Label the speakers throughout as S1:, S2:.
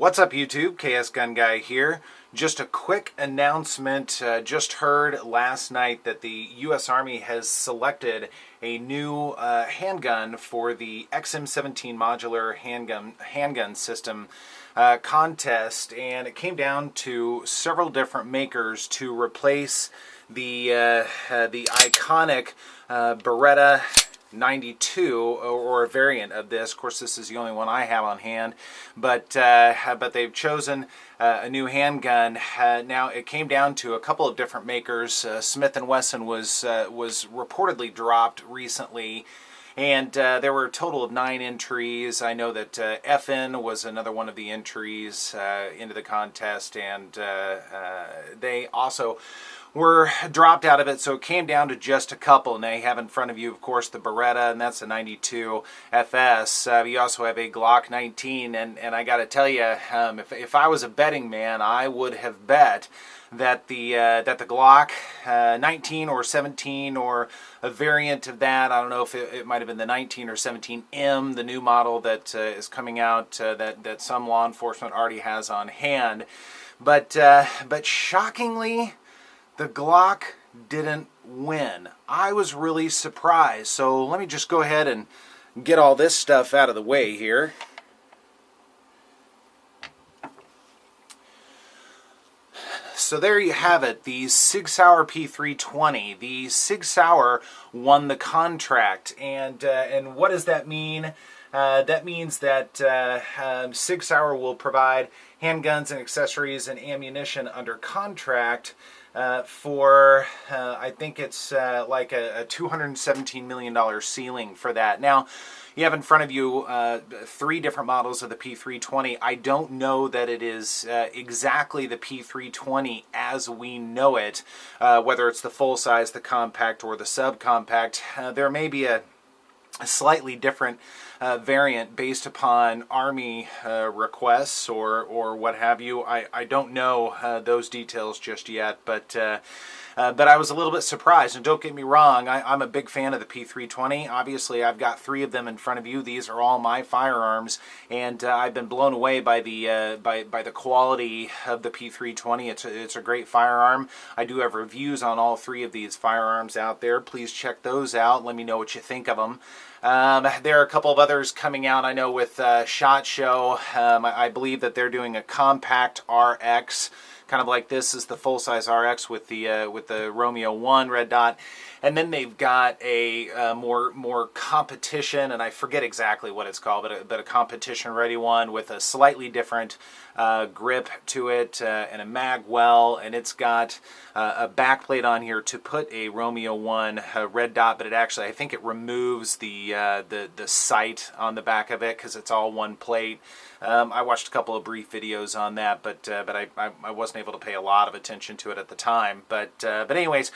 S1: What's up YouTube? KS Gun Guy here. Just a quick announcement. Just heard last night that the U.S. Army has selected a new handgun for the XM17 modular handgun system contest, and it came down to several different makers to replace the iconic Beretta 92 or a variant of this. Of course, this is the only one I have on hand, but they've chosen a new handgun. Now, it came down to a couple of different makers. Smith & Wesson was reportedly dropped recently, and there were a total of 9 entries. I know that FN was another one of the entries into the contest, and they also were dropped out of it, so it came down to just a couple. Now you have in front of you, of course, the Beretta, and that's a 92 FS. You also have a Glock 19, and I got to tell you, if I was a betting man, I would have bet that the Glock 19 or 17 or a variant of that, I don't know if it might have been the 19 or 17M, the new model that is coming out that some law enforcement already has on hand, but shockingly, the Glock didn't win. I was really surprised. So let me just go ahead and get all this stuff out of the way here. So there you have it, the Sig Sauer P320. The Sig Sauer won the contract, and what does that mean? That means that Sig Sauer will provide handguns and accessories and ammunition under contract for, I think it's like a $217 million ceiling for that. Now, you have in front of you 3 different models of the P320. I don't know that it is exactly the P320 as we know it, whether it's the full size, the compact, or the subcompact. There may be a slightly different variant based upon Army requests or what have you. I don't know those details just yet, but I was a little bit surprised. And don't get me wrong, I'm a big fan of the P320. Obviously, I've got 3 of them in front of you. These are all my firearms, and I've been blown away by the by the quality of the P320. It's a great firearm. I do have reviews on all 3 of these firearms out there. Please check those out. Let me know what you think of them. There are a couple of others coming out, I know, with SHOT Show. I believe that they're doing a compact RX, kind of like this is the full-size RX with the Romeo 1 red dot. And then they've got a more competition, and I forget exactly what it's called, but a competition-ready one with a slightly different grip to it and a mag well, and it's got a backplate on here to put a Romeo 1 red dot, but it actually, I think it removes the sight on the back of it because it's all one plate. I watched a couple of brief videos on that, but I wasn't able to pay a lot of attention to it at the time. But anyways,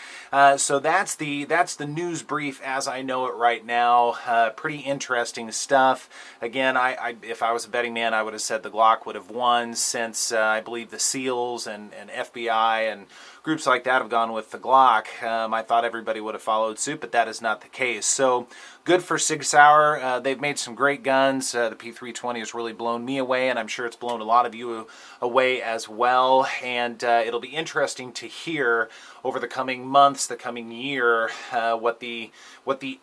S1: so that's the news brief as I know it right now. Pretty interesting stuff. Again, if I was a betting man, I would have said the Glock would have won, since I believe the SEALs and FBI and groups like that have gone with the Glock. I thought everybody would have followed suit, but that is not the case. So good for Sig Sauer. They've made some great guns. The P320 has really blown me away, and I'm sure it's blown a lot of you away as well. And it'll be interesting to hear over the coming months, the coming year, what the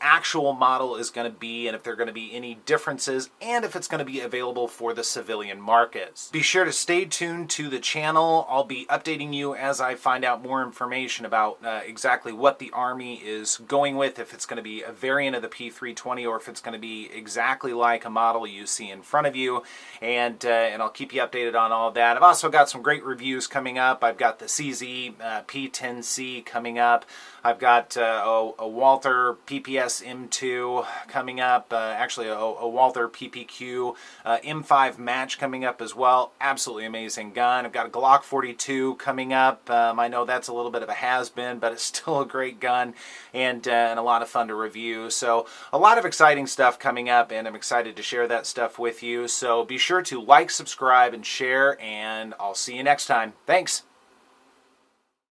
S1: actual model is going to be, and if there are going to be any differences, and if it's going to be available for the civilian markets. Be sure to stay tuned to the channel. I'll be updating you as I find out more information about exactly what the Army is going with, if it's going to be a variant of the P320 or if it's going to be exactly like a model you see in front of you, and I'll keep you updated on all of that. I've also got some great reviews coming up. I've got the CZ P10C coming up. I've got a Walther PPS M2 coming up, actually a Walther PPQ M5 match coming up as well. Absolutely amazing gun. I've got a Glock 42 coming up. I know that's a little bit of a has-been, but it's still a great gun and a lot of fun to review. So a lot of exciting stuff coming up, and I'm excited to share that stuff with you. So be sure to like, subscribe, and share, and I'll see you next time. Thanks.